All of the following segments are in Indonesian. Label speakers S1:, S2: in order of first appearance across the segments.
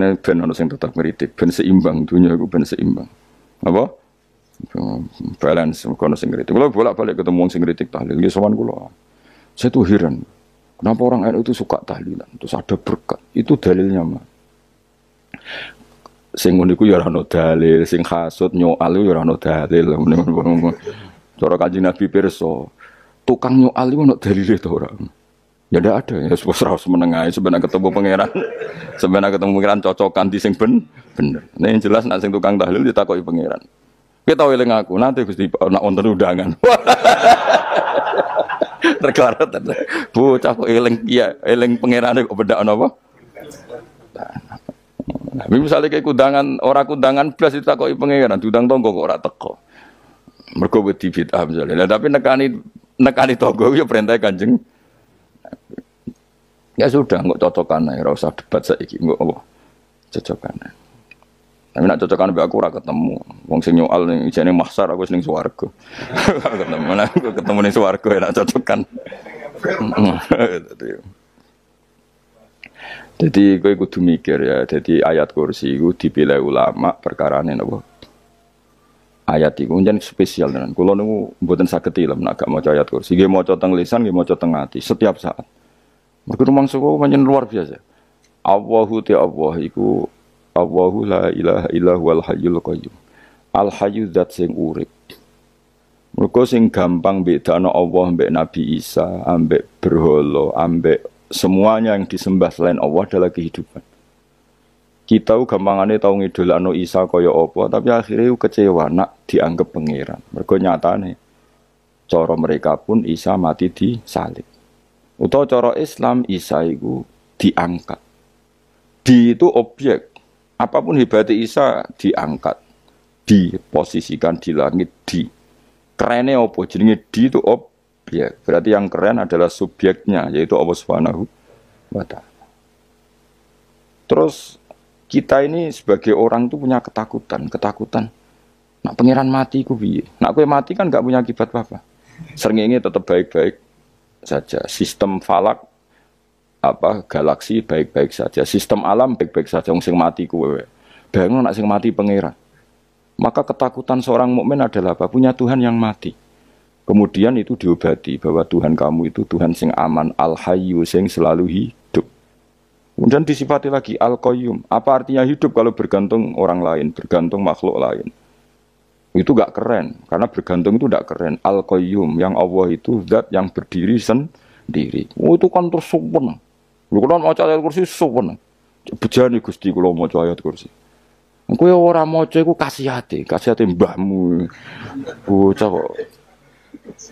S1: Mulane ben ono sing tetep ngritik, ben seimbang dunia iku ben seimbang. Apa? Balance kono sing ngritik. Kula bolak-balik ketemu wong sing ngritik tahlil, nggih sowan kula. Saya tuh heran. Kenapa orang NU itu suka tahlilan? Terus ada berkat. Itu dalilnya mah. Sing ngono iku ya ora ono dalil, sing hasud nyoal ya ora ono dalil. Cara Kanjeng Nabi pirsa, tukang nyoal iku ono dalile to ora? Ya ndak ada, ya harus menengahi sebenarnya ketemu pangeran. Sebenarnya ketemu pangeran cocokan di sing bener. Nah yang jelas nek sing tukang tahlil ditakoki pangeran. Kita eling aku, nanti Gusti ana wonten undangan. Terkarat bocah kok eling iya, eling pangerane kok bedak ana apa? Nah, misalnya kayak kundangan, orang kundangan blas ditakoki pangeran, diundang tonggo kok ora teko. Mergo wedi bid'ah misalnya. Tapi nekani tonggo ya perintah Kanjeng. Ya sudah, nggak cocokan ae, ora usah debat saiki, nggak apa. Cocokan. Tapi nak cocokan mbek aku ora ketemu. Wong sing nyoal ning ijene mahsar aku ning swarga. Ketemu aku ketemu ning swarga ya nak cocokan. Jadi kowe kudu mikir ya, jadi ayat kursi iku dipilih ulama perkarane napa? Ayat iku njen spesial tenan. Kula niku mboten saged ilem nek gak maca ayat kursi. Nggih maca teng lisan, nggih maca teng ati setiap saat. Mergo rumangsa kok pancen luar biasa. Allahu ta Allah iku Allahu la ilaha illa huwal hayyul qayyum. Al hayyu zat sing urip. Mergo sing gampang bedano Allah mbek Nabi Isa, ambek berhala, ambek semuanya yang disembah selain Allah adalah kehidupan. Kita gampangane tau ngidolakno Isa kaya apa, tapi akhirnya kecewa nak dianggap pangeran. Mergo nyatane cara mereka pun Isa mati disalib. Utawa cara Islam Isa iku diangkat. Di itu objek. Apapun hebatnya Isa diangkat, diposisikan di langit, di. Kerennya apa? Jenenge di itu objek. Berarti yang keren adalah subjeknya, yaitu Allah Subhanahu wa Ta'ala. Terus kita ini sebagai orang itu punya ketakutan. Nak pangeran mati ku piye? Nak kowe mati kan gak punya akibat apa-apa. Srengenge tetap baik-baik saja. Sistem falak galaksi baik-baik saja. Sistem alam baik-baik saja. Wong sing mati kuwe. Bayangno nak sing mati pangeran. Maka ketakutan seorang mukmin adalah apa? Punya Tuhan yang mati. Kemudian itu diobati bahwa Tuhan kamu itu Tuhan sing aman, al-hayyu sing selalu hidup. Kemudian disifati lagi al-qayyum. Apa artinya hidup kalau bergantung orang lain, bergantung makhluk lain? Itu gak keren, karena bergantung itu gak keren. Al-qayyum, yang Allah itu zat yang berdiri sendiri. Oh itu kan terus sempurna. Lu kan mau ayat kursi sempurna. Bejane Gusti kula maca ayat kursi. Kowe ora maca iku kasihate mbahmu. Bocah kok.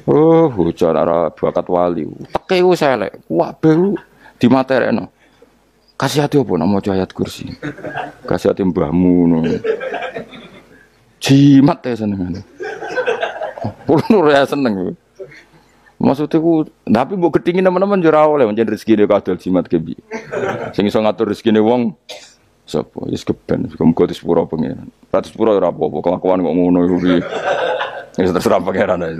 S1: Oh, bocah ora bakat wali. Teke wis elek. Kabeh dimaterekno. Kasihate opo nek maca ayat kursi? Kasihate mbahmu ngono. Jimat ya seneng. Kulo ora seneng. Maksudnya ku, tapi mbok gedhingin teman-teman yo ora oleh pancen rezekine kadol jimat ke piye. Sing iso ngatur rezekine wong sapa? Wis keben, muga disepuro pengen. Ratus sepuro ora apa-apa, kelakuan kok ngono iku piye. Wis terserah pangeran ae.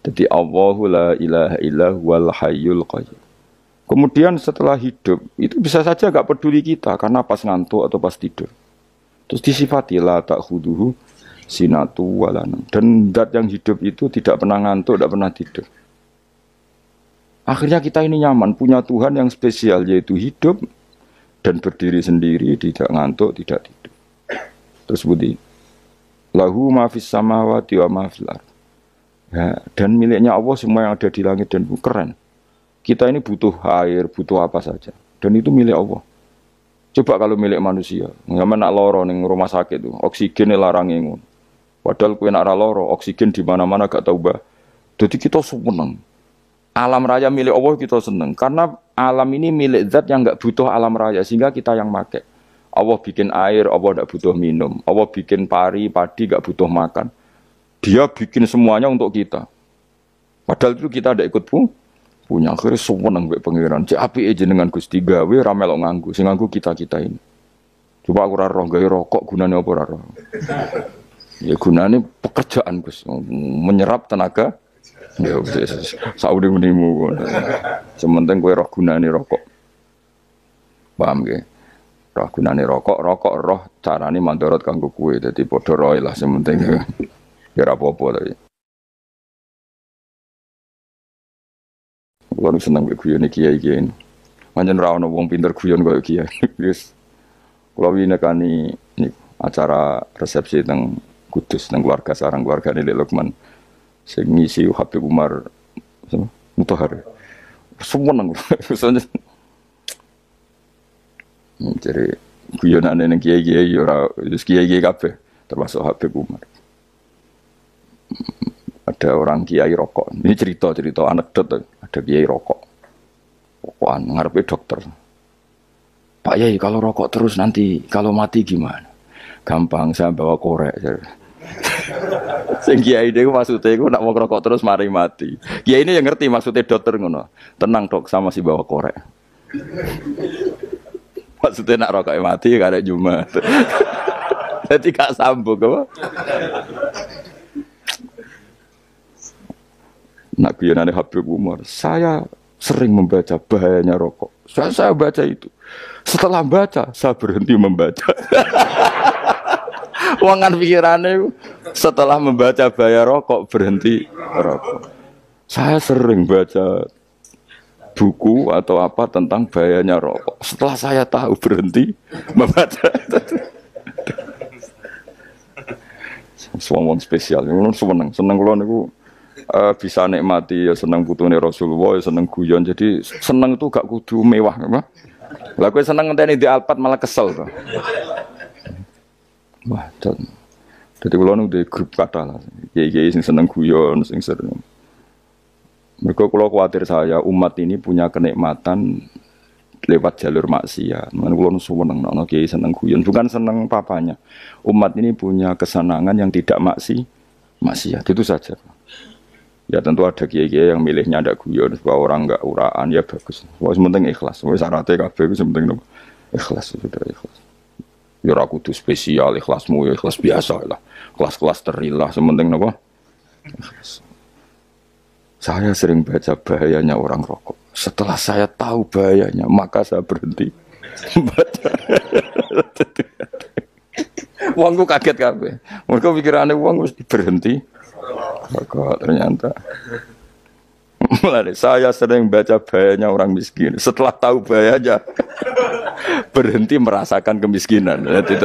S1: Jadi Allahu la ilaha illa huwal hayyul qayyum. Kemudian setelah hidup, itu bisa saja gak peduli kita karena pas ngantuk atau pas tidur. Terus disifati la ta'khuduhu sinatu walanam. Dan zat yang hidup itu tidak pernah ngantuk, tidak pernah tidur. Akhirnya kita ini nyaman, punya Tuhan yang spesial, yaitu hidup dan berdiri sendiri, tidak ngantuk, tidak tidur. Terus budi lahu ma fis samawati wa ma fil ardh. Ya, dan miliknya Allah semua yang ada di langit dan bumi. Keren. Kita ini butuh air, butuh apa saja. Dan itu milik Allah. Coba kalau milik manusia, nggak nak loro ning rumah sakit itu, oksigennya larang ngono. Padahal kowe nak ra loro, oksigen di mana-mana gak tau bah. Jadi kita seneng. Alam raya milik Allah kita seneng karena alam ini milik zat yang enggak butuh alam raya sehingga kita yang make. Allah bikin air, Allah enggak butuh minum. Allah bikin padi enggak butuh makan. Dia bikin semuanya untuk kita. Padahal itu kita enggak ikut punya. Akhirnya seneng mbek pangeran. Cek apike jenengan Gusti gawe ra melok nganggo. Sing nganggo kita-kita ini. Coba aku ora roh gawe rokok gunane apa ora roh. Ya gunane pekerjaan Gus, menyerap tenaga. Ya wis saudi menimu. Sementing kowe roh gunane rokok. Paham nggih? roh gunane rokok roh carane mandorot kanggo kowe dadi padha roe lah sementing ya ora apa-apa tapi kulo seneng guyon kiai-kiai ini pancen ra ono wong pinter guyon koyo kiai wis kulo winekani acara resepsi teng Kudus teng keluarga sarang keluargane Lek Lukman sing ngisi Habib Umar Mutahar semua nang jadi guyonane ning kiai-kiai ora wis kiai-kiai kabeh termasuk Habib Umar. Ada orang kiai rokok. Ini cerita anekdot ada kiai rokok. Rokokan ngarepe dokter. Pak Yai kalau rokok terus nanti kalau mati gimana? Gampang saya bawa korek. Sing kiai niku maksudnya iku nak mau rokok terus mari mati. Kiai ini yang ngerti maksudnya dokter ngono. Tenang dok sama si bawa korek. Maksudnya nak rokok mati gak ada Jumat. Jadi gak sambung apa? Nak guyonane Habib Umar, saya sering membaca bahayanya rokok. Saya baca itu. Setelah baca, saya berhenti membaca. Wangan pikirannya setelah membaca bahaya rokok berhenti rokok. Saya sering baca buku atau apa tentang bahayanya rokok. Setelah saya tahu berhenti membaca. Suwon spesial, seneng kula niku bisa nikmati ya seneng putune Rasulullah, ya seneng guyon. Jadi seneng itu gak kudu mewah, apa? Lah kowe seneng ngenteni di Alphard malah kesel to. Wah, dadi kula nu di grup kata lah. Kiai-kiai sing seneng guyon, sing sering. Mereka kalau khawatir saya umat ini punya kenikmatan lewat jalur maksiat. Mana kalau seneng, nono kiai seneng guyon, bukan seneng papanya. Umat ini punya kesenangan yang tidak maksiat, itu saja. Ya tentu ada kiai-kiai yang milihnya ada guyon supaya orang enggak uraan ya bagus. Wah penting ikhlas. Wah syaratnya kabeh itu penting ikhlas sudah ikhlas. Ya ora kudu spesial ikhlasmu ya ikhlas biasa lah. Kelas-kelas terilah sementing napa? Ikhlas. Saya sering baca bahayanya orang rokok. Setelah saya tahu bahayanya, maka saya berhenti baca. Wongku kaget kabeh. Mergo pikirane wong wis berhenti. Rokok ternyata. Mulai saya sering baca bahayanya orang miskin. Setelah tahu bahayanya, berhenti merasakan kemiskinan. Jadi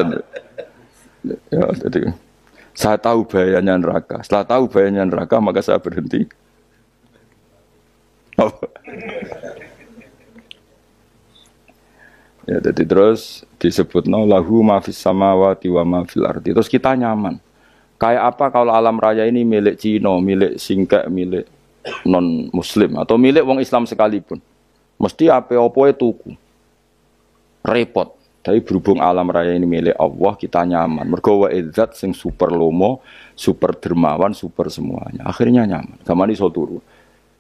S1: saya tahu bahayanya neraka. Setelah tahu bahayanya neraka, maka saya berhenti. Ya, jadi terus disebut lahu ma fis samawati wa ma fil ardi. Terus kita nyaman. Kayak apa kalau alam raya ini milik Cina, milik Singkek, milik non Muslim atau milik wong Islam sekalipun. Mesti apa-apa tuku. Repot. Tapi berhubung alam raya ini milik Allah, kita nyaman. Mergo wa izzat sing super lomo, super dermawan, super semuanya. Akhirnya nyaman. Gamane iso turu.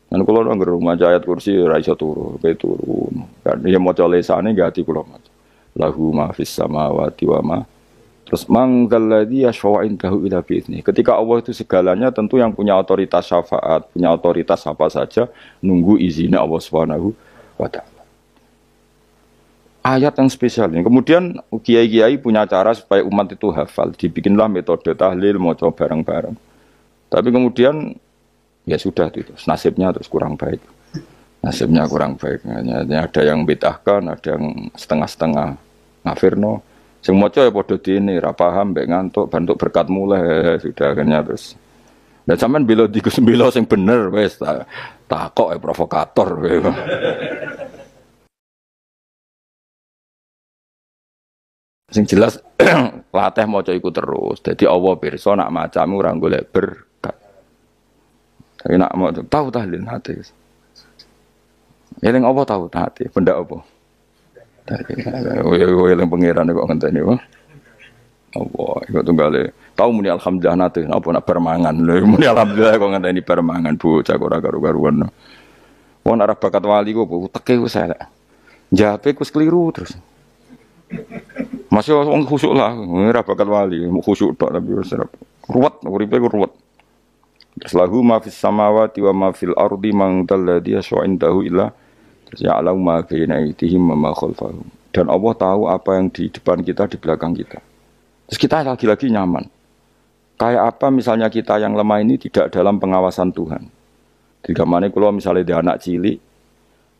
S1: Kan kula nang rumah ayat kursi ora iso turu, pe turun. Kan ya maca lesane gak ati kula maca. Lahu ma fis samawati wa ma. Terus manggalladzi yashfa'u indahu ila bi'izni. Ketika Allah itu segalanya tentu yang punya otoritas syafaat, punya otoritas apa saja nunggu izinnya Allah Subhanahu wa taala. Ayat yang spesial ini. Kemudian kiai-kiai punya cara supaya umat itu hafal, dibikinlah metode tahlil maca bareng-bareng. Tapi kemudian ya sudah itu nasibnya terus kurang baik. Nasibnya kurang baik. Hanya ada yang bid'ahkan, ada yang setengah-setengah ngafirno. Sing maca ya padha dene ra paham mbek ngantuk bentuk berkat mulai sudah akhirnya terus. Dan sampean bela dikus bela sing bener wis takok provokator. Sing jelas latih maca iku terus. Dadi Allah pirsa nak macamu ora golek berkat. Tapi nak mau tahu tahlil hati. Ya ning apa tahu hati, benda apa? Yang pengiran kok ngenteni wae. Allah, iku tunggale. Tahu muni alhamdulillah nate apa nak permangan. Lho muni alhamdulillah kok ngenteni permangan bocah ora karo-karuan. Wong arep bakat wali kok teke wis elek. Jape wis keliru terus. Masih wong khusuk lah, ora bakat wali, khusuk tok tapi wis ruwet, uripe ku ruwet. Lahu ma fis samawati wa ma fil ardi man dalladhi yasha'indahu illa terus ya'lamu ma baina aydihim wa ma khalfahum. Dan Allah tahu apa yang di depan kita, di belakang kita. Terus kita lagi-lagi nyaman. Kayak apa misalnya kita yang lemah ini tidak dalam pengawasan Tuhan. Di mana kalau misalnya dia anak cilik,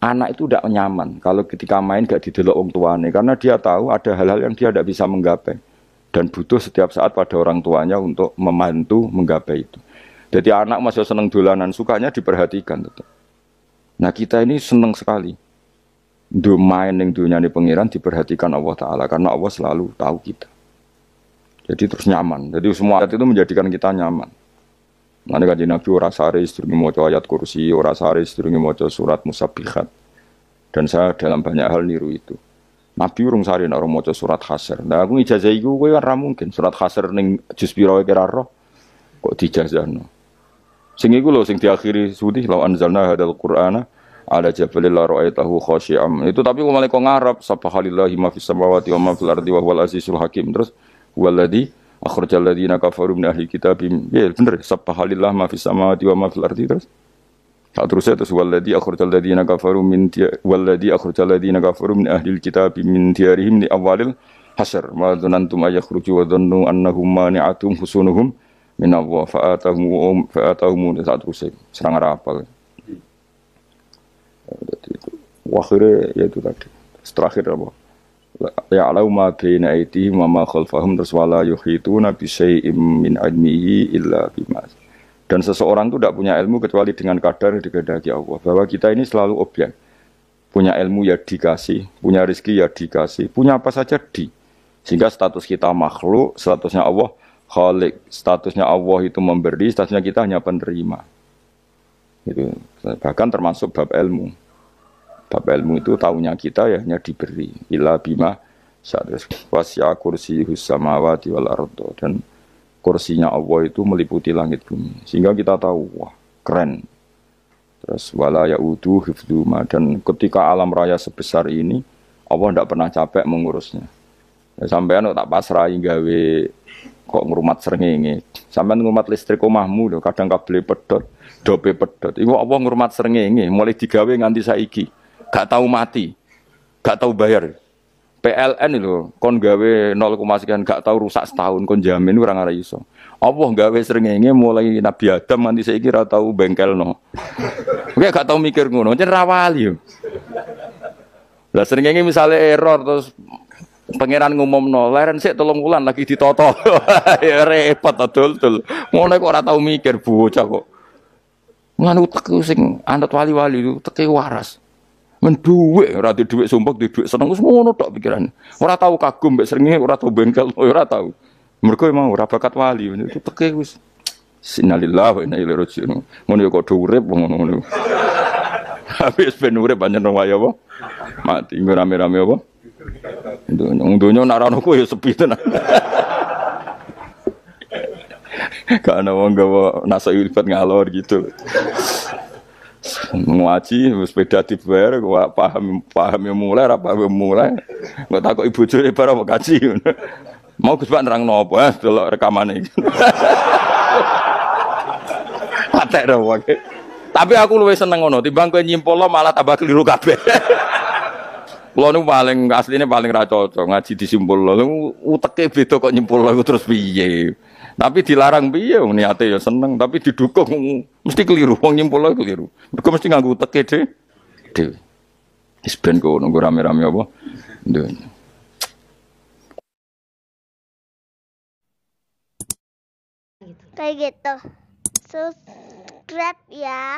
S1: anak itu tidak nyaman kalau ketika main gak didelok orang tuanya. Karena dia tahu ada hal-hal yang dia tidak bisa menggapai. Dan butuh setiap saat pada orang tuanya untuk membantu menggapai itu. Jadi anak masih senang dolanan, sukanya diperhatikan. Tetap. Nah kita ini senang sekali. Main yang dunia ini pengiran diperhatikan Allah Ta'ala. Karena Allah selalu tahu kita. Jadi terus nyaman. Jadi semua ayat itu menjadikan kita nyaman. Nanti kajian Nabi ora sare sedurunge maca ayat kursi, ora sare sedurunge maca surat musabbihat. Dan saya dalam banyak hal niru itu. Nabi urung sare nek ora maca surat Hasr. Nah aku ijazah iku kowe ora mungkin surat Hasr ning juz pira wae kira roh kok dijazahno. Sing iku lho sing diakhiri sudi law anzalna hadal qur'ana ala jabalil la ra'aitahu khashi'am. Itu tapi mulai kok ngarep subhanallahi ma fis samawati wa ma fil ardi wa huwal azizul hakim. Terus waladhi akhrajal ladzina kafaru min ahli kitab. Ya bener subhanallah ma fis samawati wa ma fil ardi terus. Terusnya terus waladhi akhrajal ladzina kafaru min waladhi akhrajal ladzina kafaru min ahli kitab min diyarihim li awalil hasr ma dzanantum ayakhruju wa dhannu annahum mani'atum husunuhum min Allah fa'atahum terusnya serang rapal. Akhirnya ya itu tadi. Terakhir apa? Ya'lamu ma baina aydihim wa ma khalfahum terus wala yuhituna bi syai'in min ilmihi illa bima. Dan seseorang itu tidak punya ilmu kecuali dengan kadar dikehendaki Allah. Bahwa kita ini selalu objek. Punya ilmu ya dikasih, punya rezeki ya dikasih, punya apa saja di. Sehingga status kita makhluk, statusnya Allah khalik, statusnya Allah itu memberi, statusnya kita hanya penerima. Itu bahkan termasuk bab ilmu. Bab ilmu itu tahunya kita ya hanya diberi illa bima sa'atus wasya kursiyus samawati wal ardo dan kursinya Allah itu meliputi langit bumi sehingga kita tahu wah keren. Terus wala yaudu hifdzuma dan ketika alam raya sebesar ini Allah tidak pernah capek mengurusnya. Ya, sampean tak pasrahi gawe kok ngrumat srengenge. Sampean ngrumat listrik omahmu lho kadang kabel pedhot, dope pedhot. Iku Allah ngrumat srengenge mulai digawe nganti saiki. Gak tahu mati, gak tahu bayar. PLN itu, kon gawe 0, sekian gak tahu rusak setahun, kon jamin orang arah iso. Allah gawe srengenge mulai Nabi Adam nanti saya kira tahu bengkel no. Oke gak tahu mikir ngono, jen rawali. Lah srengenge misalnya error terus pangeran ngumumno, leren sik 3 wulan lagi ditoto. Ya repot dul. Ngono kok ora tahu mikir bocah kok. Ngono utek sing anut wali-wali itu teke waras. Menduwe ora di dhuwit sumpek di dhuwit seneng wis ngono tok pikiran. Ora tahu kagum mbek srengenge, ora tahu bengkel, ora tahu. Mergo emang ora bakat wali itu teke wis innalillahi wa inna ilaihi raji'un. Ngono yo kok urip ngono. Habis ben urip pancen wae apa? Mati nggo rame-rame apa? Dunya nak ra ono kowe yo sepi tenan. Karena wong gawa nasa ilfat ngalor gitu. Ngaji sepeda dibayar gua paham yang mulai apa yang mulai nggak takut ibu curi barang kaji mau Gus Pak nerang nopo delok rekamane patek dong tapi aku luwih seneng ngono timbang kowe nyimpulno malah tambah keliru kabeh. Kulo niku paling asline paling ra cocok ngaji disimpulno uteke beda kok nyimpulno terus piye. Tapi dilarang piye wong niate ya seneng, tapi didukung mesti keliru, wong nyimpul keliru. Mergo mesti nganggo teke dhewe. Wis ben kok nunggu rame-rame apa? Ndonyo.
S2: Kayak gitu. Subscribe ya.